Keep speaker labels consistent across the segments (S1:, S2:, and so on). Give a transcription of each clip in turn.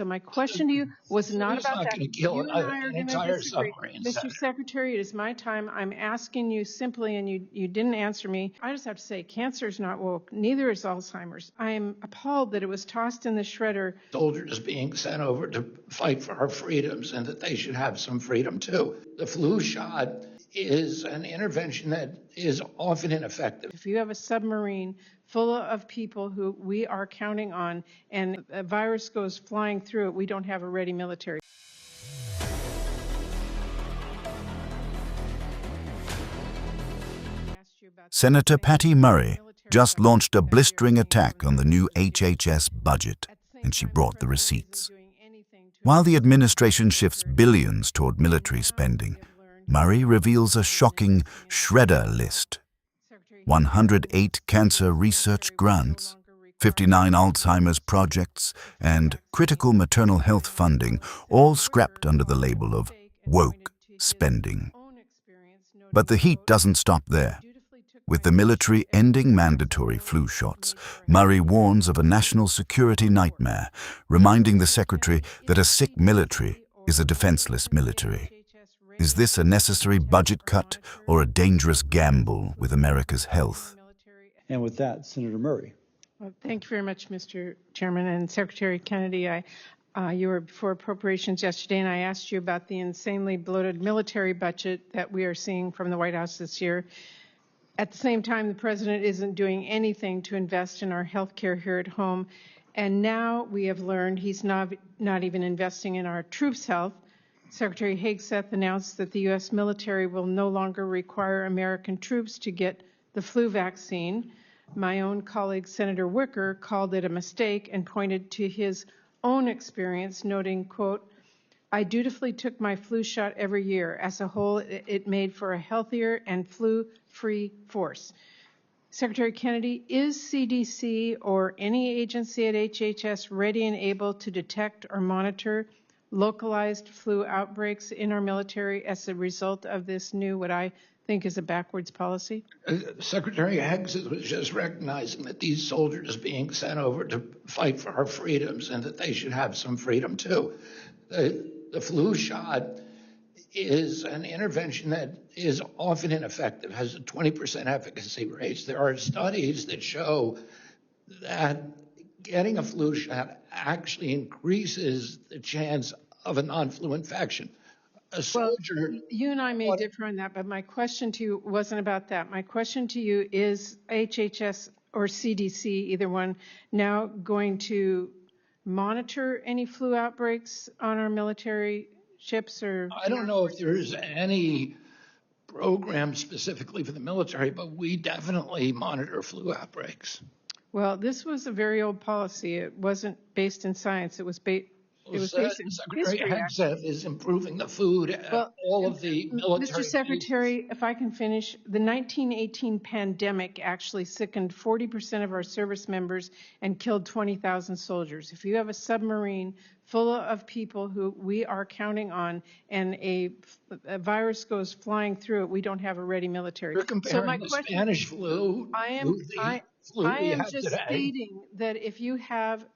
S1: So my question to you was not
S2: It's
S1: about
S2: not
S1: that.
S2: going to kill
S1: You and I are
S2: an
S1: going to
S2: entire
S1: disagree.
S2: submarine.
S1: Mr. Secretary, it is my time. I'm asking you simply, and you didn't answer me. I just have to say, cancer is not woke. Neither is Alzheimer's. I am appalled that it was tossed in the shredder.
S2: Soldiers being sent over to fight for our freedoms and that they should have some freedom too. The flu shot is an intervention that is often ineffective.
S1: If you have a submarine full of people who we are counting on and a virus goes flying through it, we don't have a ready military.
S3: Senator Patty Murray just launched a blistering attack on the new HHS budget, and she brought the receipts. While the administration shifts billions toward military spending, Murray reveals a shocking shredder list. 108 cancer research grants, 59 Alzheimer's projects, and critical maternal health funding, all scrapped under the label of woke spending. But the heat doesn't stop there. With the military ending mandatory flu shots, Murray warns of a national security nightmare, reminding the Secretary that a sick military is a defenseless military. Is this a necessary budget cut or a dangerous gamble with America's health?
S4: And with that, Senator Murray.
S1: Well, thank you very much, Mr. Chairman. And Secretary Kennedy, you were before appropriations yesterday, and I asked you about the insanely bloated military budget that we are seeing from the White House this year. At the same time, the president isn't doing anything to invest in our health care here at home. And now we have learned he's not even investing in our troops' health. Secretary Hegseth announced that the U.S. military will no longer require American troops to get the flu vaccine. My own colleague, Senator Wicker, called it a mistake and pointed to his own experience, noting, quote, "I dutifully took my flu shot every year. As a whole, it made for a healthier and flu-free force." Secretary Kennedy, is CDC or any agency at HHS ready and able to detect or monitor localized flu outbreaks in our military as a result of this new, what I think is a backwards policy?
S2: Secretary Hegseth was just recognizing that these soldiers being sent over to fight for our freedoms and that they should have some freedom too. The flu shot is an intervention that is often ineffective, has a 20% efficacy rate. There are studies that show that getting a flu shot actually increases the chance of a non-flu infection. A soldier.
S1: Well, you and I may differ on that, but my question to you wasn't about that. My question to you is HHS or CDC, either one, now going to monitor any flu outbreaks on our military ships? Or
S2: I don't know if there's any program specifically for the military, but we definitely monitor flu outbreaks.
S1: Well, this was a very old policy. It wasn't based in science. It was based in
S2: Secretary
S1: history.
S2: Hegseth is improving the food at all of the military
S1: Mr. Secretary,
S2: bases.
S1: if I can finish, the 1918 pandemic actually sickened 40% of our service members and killed 20,000 soldiers. If you have a submarine full of people who we are counting on and a virus goes flying through it, we don't have a ready military.
S2: You're comparing the Spanish flu to the flu we have
S1: just
S2: today.
S1: stating that if you have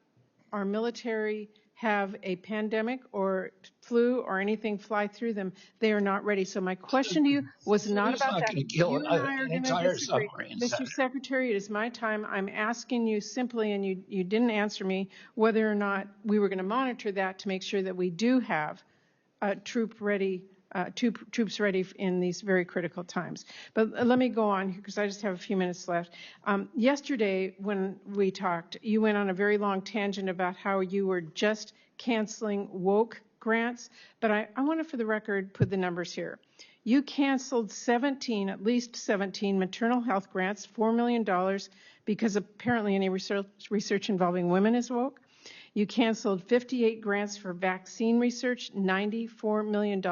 S1: our military have a pandemic or flu or anything fly through them, they are not ready. So my question to you was not about that.
S2: Going to kill
S1: you and I are
S2: an
S1: going to
S2: entire
S1: disagree.
S2: submarine.
S1: Mr. Secretary, it is my time. I'm asking you simply, and you didn't answer me, whether or not we were going to monitor that to make sure that we do have troops ready in these very critical times. But let me go on here because I just have a few minutes left. Yesterday when we talked, you went on a very long tangent about how you were just canceling woke grants, but I want to, for the record, put the numbers here. You canceled at least 17 maternal health grants, $4 million, because apparently any research involving women is woke. You canceled 58 grants for vaccine research, $94 million.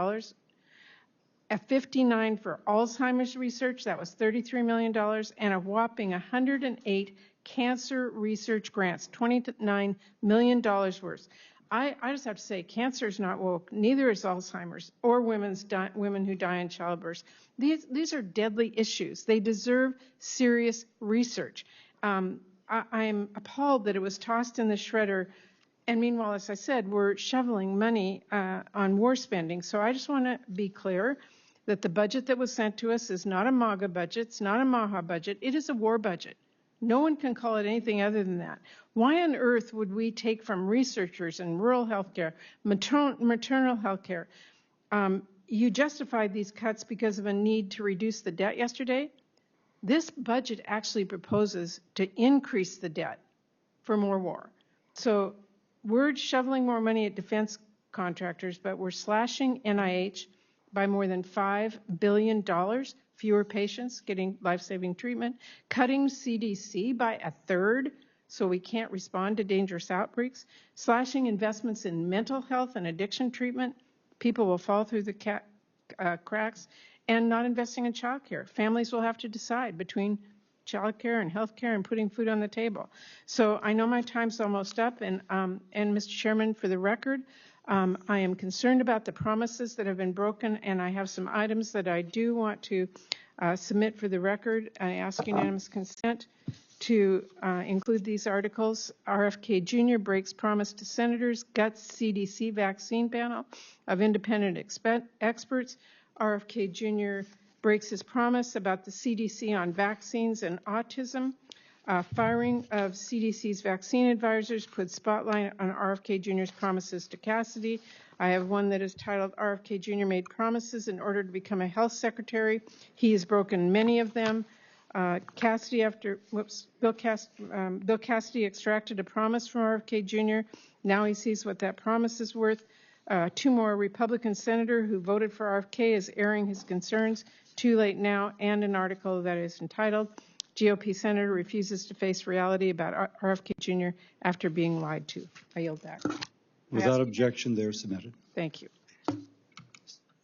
S1: 59 for Alzheimer's research, that was $33 million, and a whopping 108 cancer research grants, $29 million worth. I just have to say, cancer is not woke, neither is Alzheimer's or women who die in childbirth. These are deadly issues. They deserve serious research. I am appalled that it was tossed in the shredder And meanwhile, as I said, we're shoveling money on war spending. So I just want to be clear that the budget that was sent to us is not a MAGA budget. It's not a MAHA budget. It is a war budget. No one can call it anything other than that. Why on earth would we take from researchers in rural health care, maternal health care? You justified these cuts because of a need to reduce the debt yesterday. This budget actually proposes to increase the debt for more war. So we're shoveling more money at defense contractors, but we're slashing NIH by more than $5 billion, fewer patients getting life-saving treatment, cutting CDC by a third so we can't respond to dangerous outbreaks, slashing investments in mental health and addiction treatment. People will fall through the cracks, and not investing in child care. Families will have to decide between child care and health care and putting food on the table. So I know my time's almost up, and Mr. Chairman, for the record, I am concerned about the promises that have been broken, and I have some items that I do want to submit for the record. I ask unanimous consent to include these articles. RFK Jr. breaks promise to senators, guts CDC vaccine panel of independent experts. RFK Jr. breaks his promise about the CDC on vaccines and autism. Firing of CDC's vaccine advisors puts spotlight on RFK Jr.'s promises to Cassidy. I have one that is titled RFK Jr. made promises in order to become a health secretary. He has broken many of them. Bill Cassidy extracted a promise from RFK Jr. Now he sees what that promise is worth. Two more Republican senator who voted for RFK is airing his concerns too late now, and an article that is entitled GOP Senator Refuses to Face Reality about RFK Jr. After Being Lied to. I yield back.
S4: Without objection, they're submitted.
S1: Thank you.